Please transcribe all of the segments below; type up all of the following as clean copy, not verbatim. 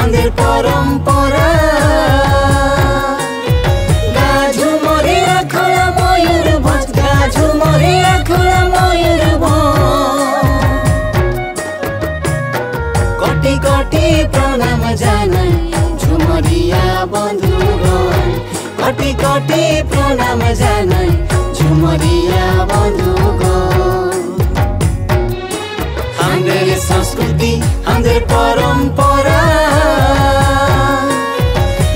आंधेर परंपरा गाझुमरिया खोला मयूरभंज गाझुमरिया खोला मयूरभंज कोटि कोटि प्रणाम जानाई झुमरिया बंधुगण कोटि कोटि प्रणाम जानाई झुमरिया बंधुगण आंधेर संस्कृति आंधेर परंपरा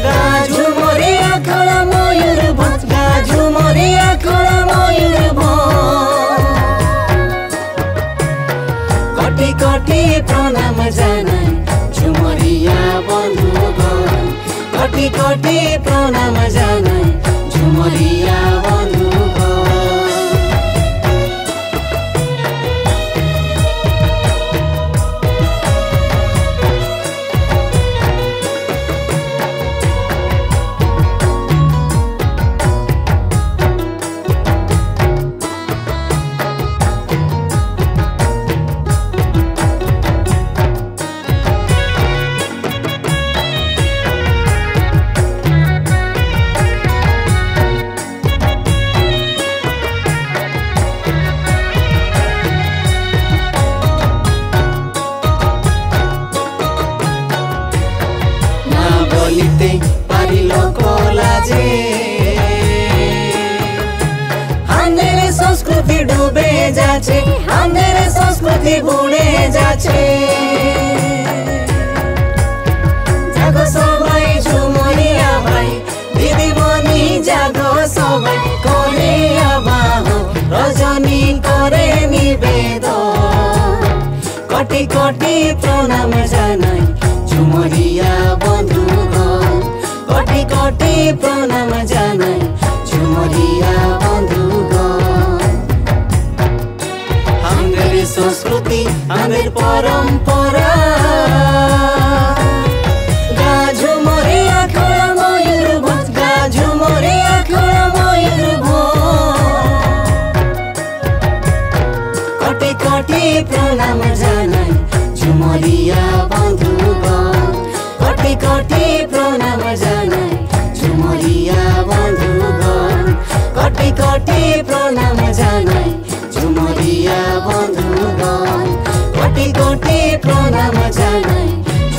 गाझुमरिया खोला मयूरभंज गाझुमरिया खोला मयूरभंज कोटि कोटि प्रणाम जानाई झुमरिया बंधुगण कोटि कोटि प्रणाम जानाई झुमरिया बंधुगण संस्कृति डूबे जाछे आंधेर संस्कृति बुड़े जाछे जागो सबाई झुमरिया भाई दिदिमणि जागो सबाई करे आवाहन रजनी करे निवेदन कोटि कोटि प्रणाम जानाई झुमरिया बंधुगण कोटि कोटि प्रणाम जानाई झुमरिया बंधुगण आंधेर संस्कृति आंधेर परंपरा गाझुमरिया खोला मयूरभंज गाझुमरिया खोला मयूरभंज कोटि कोटि प्रणाम जानाई झुमरिया बंधुगण कोटि कोटि प्रणाम जानाई झुमरिया बंधुगण कोटि कोटि प्रणाम जानाई झुमरिया बंधुगण कोटि कोटि प्रणाम जानाई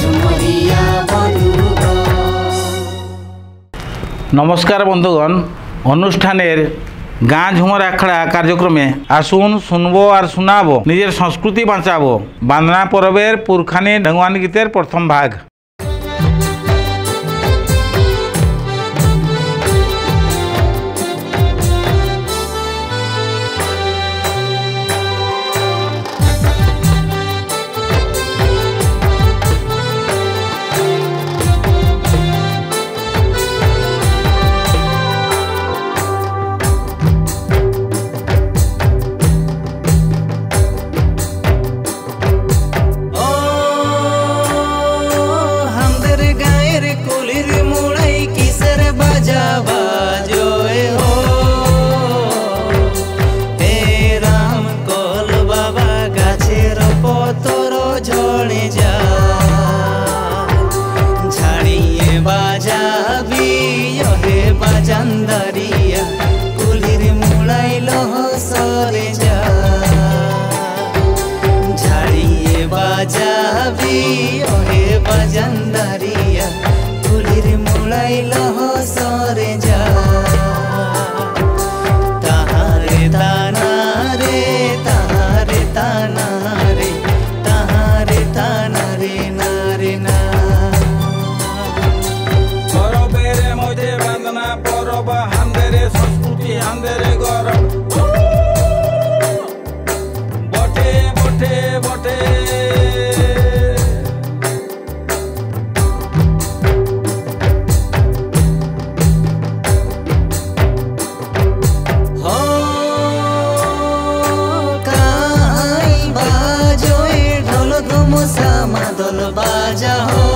झुमरिया बंधुगण। नमस्कार बंधुगण अनुष्ठानेर गाँ झुमर आखड़ा कार्यक्रमे आसुन शुनबो और शुनाबो निजेर संस्कृति बाँचाबो बांधना पर्वेर पुरखानी ढंगवान गीतेर प्रथम भाग। बाजांदारिया कुलिर मुड़ाइलो सरे जा झाड़िए बाजाबी ओहे बाजांदारिया कुलिर मुड़ाइलो सरे जा ताहारे ताना रे ताहारे ताना रे ताहारे ताना रे ना रे ना परब आंधेर संस्कृति आंधेर गौरव बटे बटे बटे हो काई बाजो ढोल धुमुसा मादल बाजा हो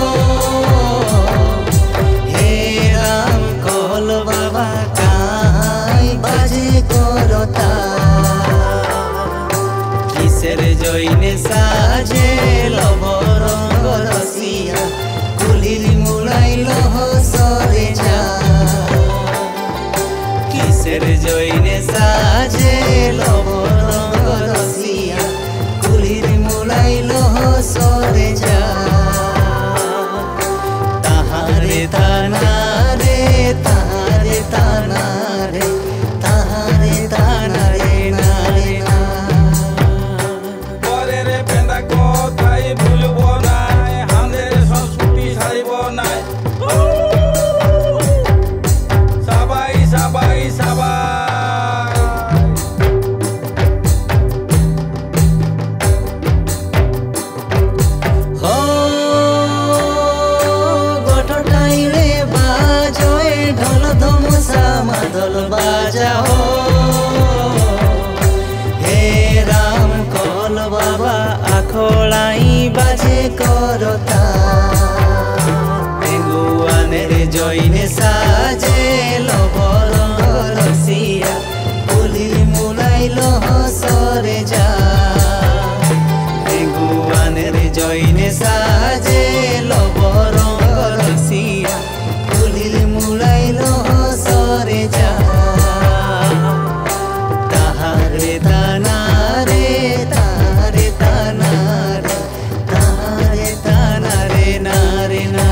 बाबा काई बाजे करता किसेर जइने साजे लबरंग रसिया कुली साजे लबरंग रसिया कुलिर मुलाइलो सरे जा ताहारे ताना रे ताहारे ताना रे ताहारे ताना रे ना रे ना পরে রে পেন্দা কথাই ভুলবো নাই আমাদের সংস্কৃতি ছাড়িব নাই সবাই সবাই সবাই मादल बाजाओ हे राम कल बाबा आखोलाई बाजे करता गुआने रे जइने साजे लबरंग रसिया कुलिर मुलाइलो सरे जा गुआने रे जइने साजे लबरंग रसिया कुलिर मुलाइलो सरे जा ताहारे ताना रे ताहारे ताना रे ताहारे ताना रे ना रे ना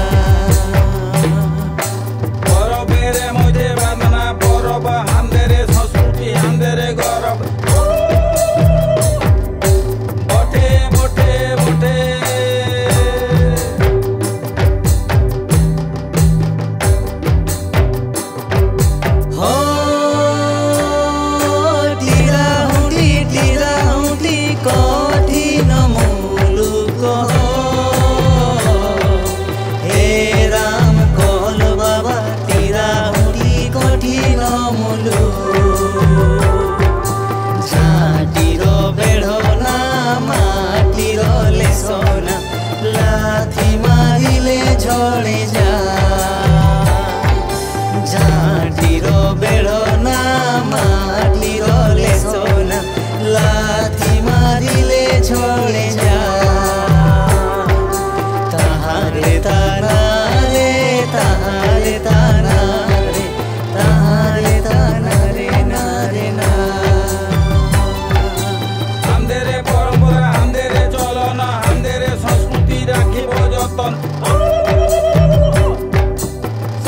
পরবের মধ্যে বাঁধনা পরব আমাদের সংস্কৃতি আমাদের গৌরব বটে বটে বটে कठिन मुलुक हे राम कल बाबा टीराहुटी कठिन मुलुक झाटीर बेढ़ना माटीर लेसना लाथी मारिले झड़े जा झाटीर बेढ़ना माटीर लेसना लाथी मारिले झड़े जा ताहारे ताना रे ताहारे ताना रे ताहारे ताना रे ना रे ना আমাদের পরম্পরা আমাদের চলন আমাদের সংস্কৃতি রাখিব যতন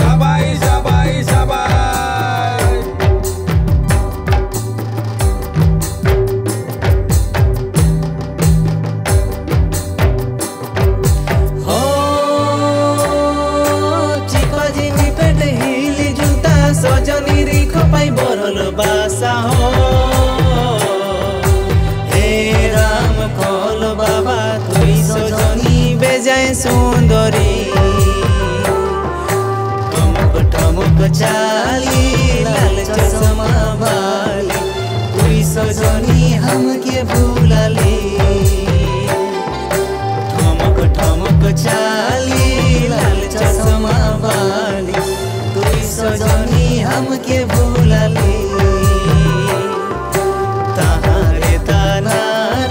সবাই সবাই সবাই सजनी रिख पाई बरल बासा हो हे राम कल बाबा तुई सजनी बेजाए सुंदरी ठमक ठमक चाली लाल चश्मा वाली तुई सजनी हमके भूलाली ठमक ठमक चाली लाल चश्मा वाली तुई सजनी हमके भूलाली ताहारे ताना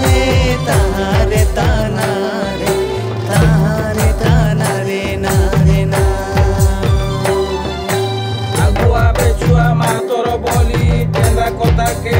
रे ताहारे ताना रे ताहारे ताना रे ना रे ना আগুয়া বেচুয়া মাতর বলি তেন্দা কথাকে